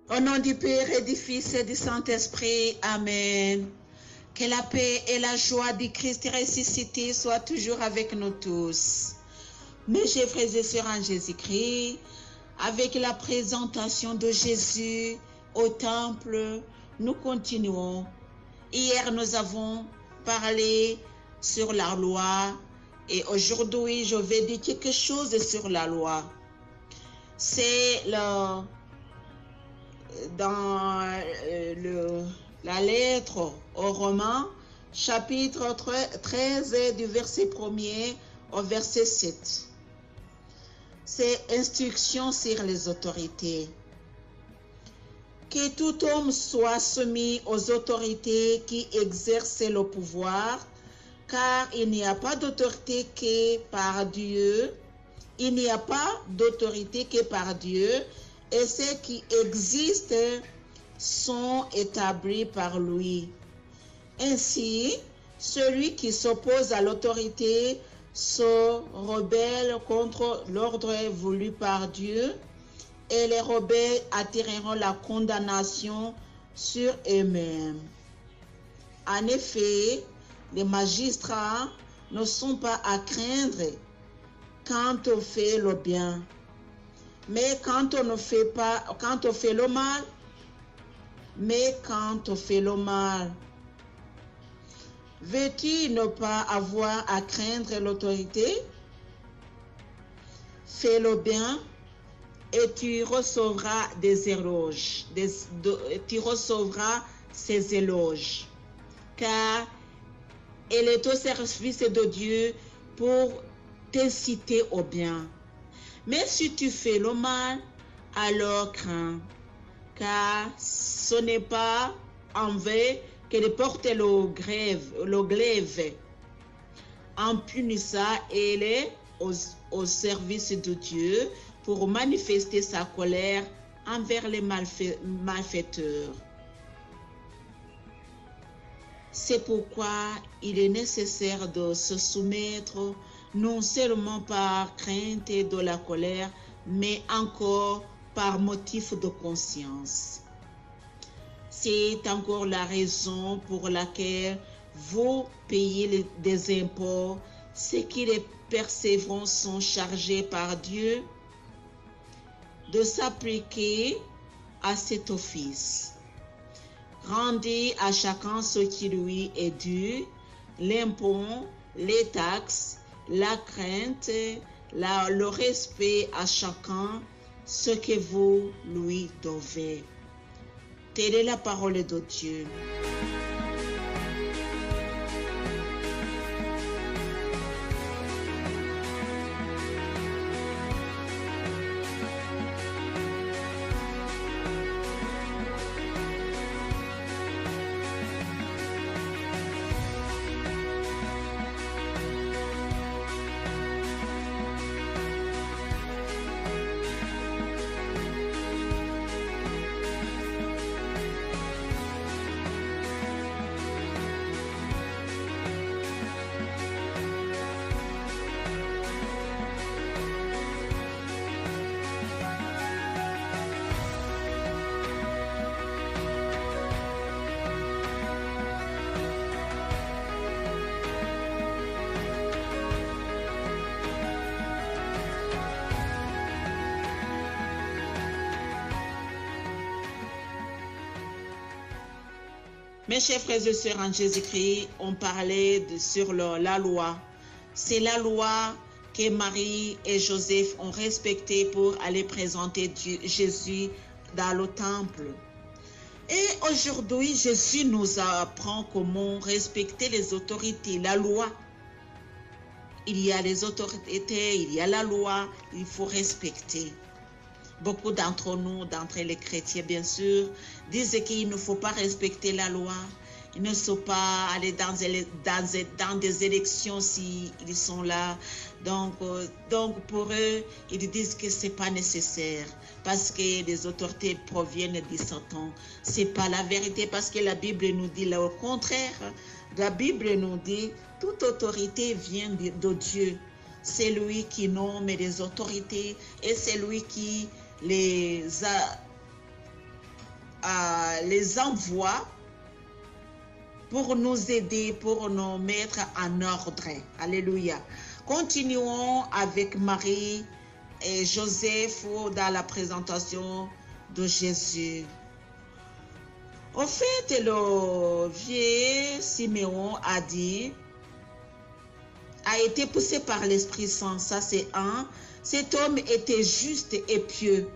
Au nom du Père et du Fils et du Saint-Esprit, Amen. Que la paix et la joie du Christ ressuscité soient toujours avec nous tous. Mes chers frères et sœurs en Jésus-Christ, avec la présentation de Jésus au temple, nous continuons. Hier, nous avons parlé sur la loi et aujourd'hui, je vais dire quelque chose sur la loi. C'est dans la lettre aux Romains, chapitre 13, du verset 1er au verset 7. C'est instruction sur les autorités. Que tout homme soit soumis aux autorités qui exercent le pouvoir, car il n'y a pas d'autorité que par Dieu. Il n'y a pas d'autorité que par Dieu, et ceux qui existent sont établis par lui. Ainsi, celui qui s'oppose à l'autorité se rebelle contre l'ordre voulu par Dieu, et les rebelles attireront la condamnation sur eux-mêmes. En effet, les magistrats ne sont pas à craindre quand on fait le bien, mais quand on fait le mal, veux-tu ne pas avoir à craindre l'autorité? Fais le bien et tu recevras des éloges, tu recevras ces éloges, car elle est au service de Dieu pour t'inciter au bien. Mais si tu fais le mal, alors crains, car ce n'est pas en vain que de porter le glaive. En punissant, elle est au service de Dieu pour manifester sa colère envers les malfaiteurs. C'est pourquoi il est nécessaire de se soumettre non seulement par crainte de la colère, mais encore par motif de conscience. C'est encore la raison pour laquelle vous payez des impôts. Ceux qui les percevront sont chargés par Dieu de s'appliquer à cet office. Rendez à chacun ce qui lui est dû, l'impôt, les taxes, la crainte, le respect à chacun, ce que vous lui devez. Telle est la parole de Dieu. Mes chers frères et sœurs en Jésus-Christ, on parlait sur la loi. C'est la loi que Marie et Joseph ont respectée pour aller présenter Jésus dans le temple. Et aujourd'hui, Jésus nous apprend comment respecter les autorités, la loi. Il y a les autorités, il y a la loi, il faut respecter. Beaucoup d'entre nous, d'entre les chrétiens bien sûr, disent qu'il ne faut pas respecter la loi. Ils ne sont pas allés dans des élections s'ils sont là. Donc pour eux, ils disent que ce n'est pas nécessaire parce que les autorités proviennent du Satan. Ce n'est pas la vérité parce que la Bible nous dit le contraire. La Bible nous dit toute autorité vient de Dieu. C'est lui qui nomme les autorités et c'est lui qui les les envoie pour nous aider, pour nous mettre en ordre. Alléluia. Continuons avec Marie et Joseph dans la présentation de Jésus. En fait, le vieux Siméon a été poussé par l'Esprit Saint. Ça, c'est un. Cet homme était juste et pieux.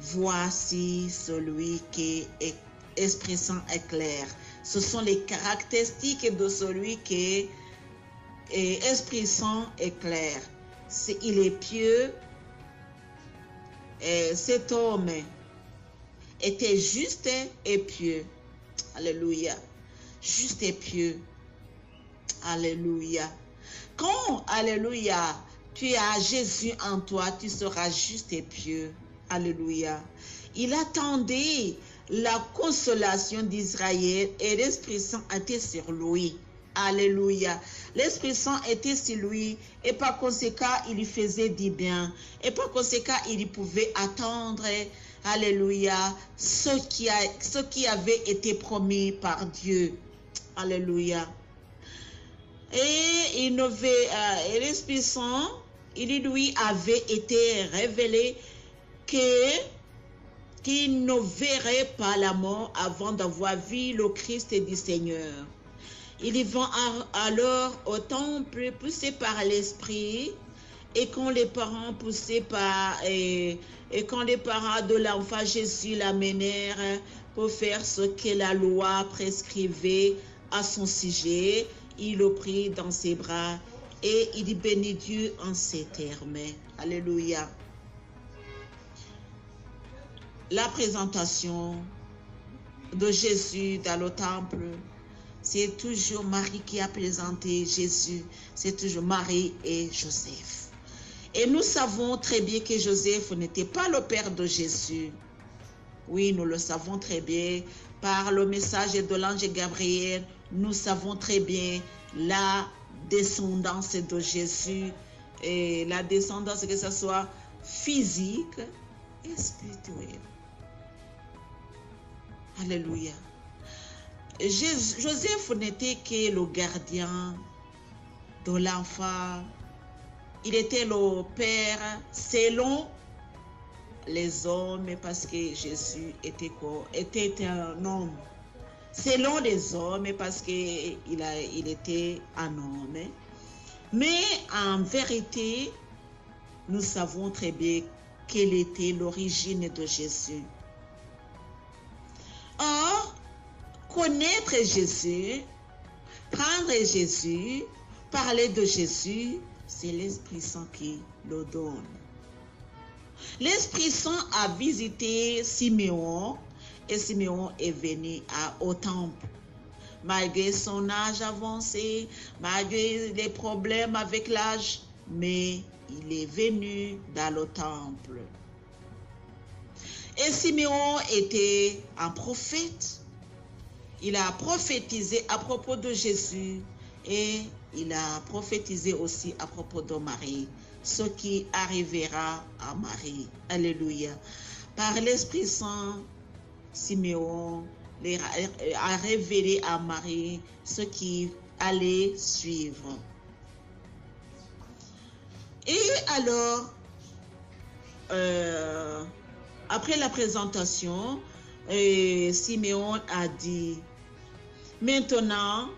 Voici celui qui est Esprit Saint éclaire. Ce sont les caractéristiques de celui qui est Esprit Saint éclaire. Il est pieux. Et cet homme était juste et pieux. Alléluia. Juste et pieux. Alléluia. Quand, alléluia, tu as Jésus en toi, tu seras juste et pieux. Alléluia. Il attendait la consolation d'Israël et l'Esprit Saint était sur lui. Alléluia. L'Esprit Saint était sur lui et par conséquent, il lui faisait du bien. Et par conséquent, il pouvait attendre, alléluia, ce qui avait été promis par Dieu. Alléluia. Et l'Esprit Saint, il lui avait été révélé qu'il ne verrait pas la mort avant d'avoir vu le Christ du Seigneur. Ils vont alors au temple poussés par l'Esprit, et quand les parents poussés par et quand les parents de l'enfant Jésus l'amenèrent pour faire ce que la loi prescrivait à son sujet, il le prit dans ses bras et il bénit Dieu en ces termes. Alléluia. La présentation de Jésus dans le temple, c'est toujours Marie qui a présenté Jésus. C'est toujours Marie et Joseph. Et nous savons très bien que Joseph n'était pas le père de Jésus. Oui, nous le savons très bien. Par le message de l'ange Gabriel, nous savons très bien la descendance de Jésus. Et la descendance, que ce soit physique et spirituelle. Alléluia. Joseph n'était que le gardien de l'enfant. Il était le père selon les hommes parce que Jésus était un homme. Selon les hommes parce qu'il était un homme. Mais en vérité, nous savons très bien quelle était l'origine de Jésus. Or, connaître Jésus, prendre Jésus, parler de Jésus, c'est l'Esprit Saint qui le donne. L'Esprit Saint a visité Siméon et Siméon est venu au temple. Malgré son âge avancé, malgré les problèmes avec l'âge, mais il est venu dans le temple. Et Siméon était un prophète. Il a prophétisé à propos de Jésus et il a prophétisé aussi à propos de Marie, ce qui arrivera à Marie. Alléluia. Par l'Esprit Saint, Siméon a révélé à Marie ce qui allait suivre. Et alors, après la présentation, Siméon a dit, maintenant,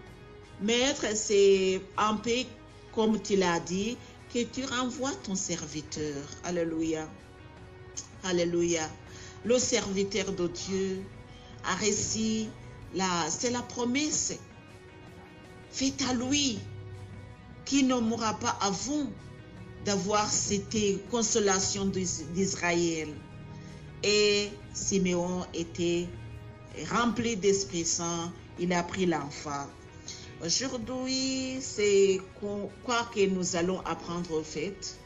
Maître, c'est un peu comme tu l'as dit, que tu renvoies ton serviteur. Alléluia. Alléluia. Le serviteur de Dieu a reçu, c'est la promesse faite à lui, qui ne mourra pas avant d'avoir cette consolation d'Israël. Et Siméon était rempli d'Esprit Saint, il a pris l'enfant. Aujourd'hui, c'est quoi que nous allons apprendre au fait,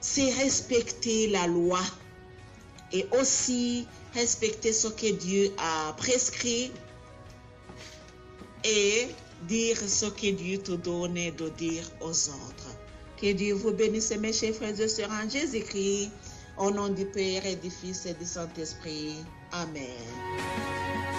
c'est respecter la loi et aussi respecter ce que Dieu a prescrit et dire ce que Dieu te donne de dire aux autres. Que Dieu vous bénisse, mes chers frères et sœurs, en Jésus-Christ, au nom du Père et du Fils et du Saint-Esprit. Amen.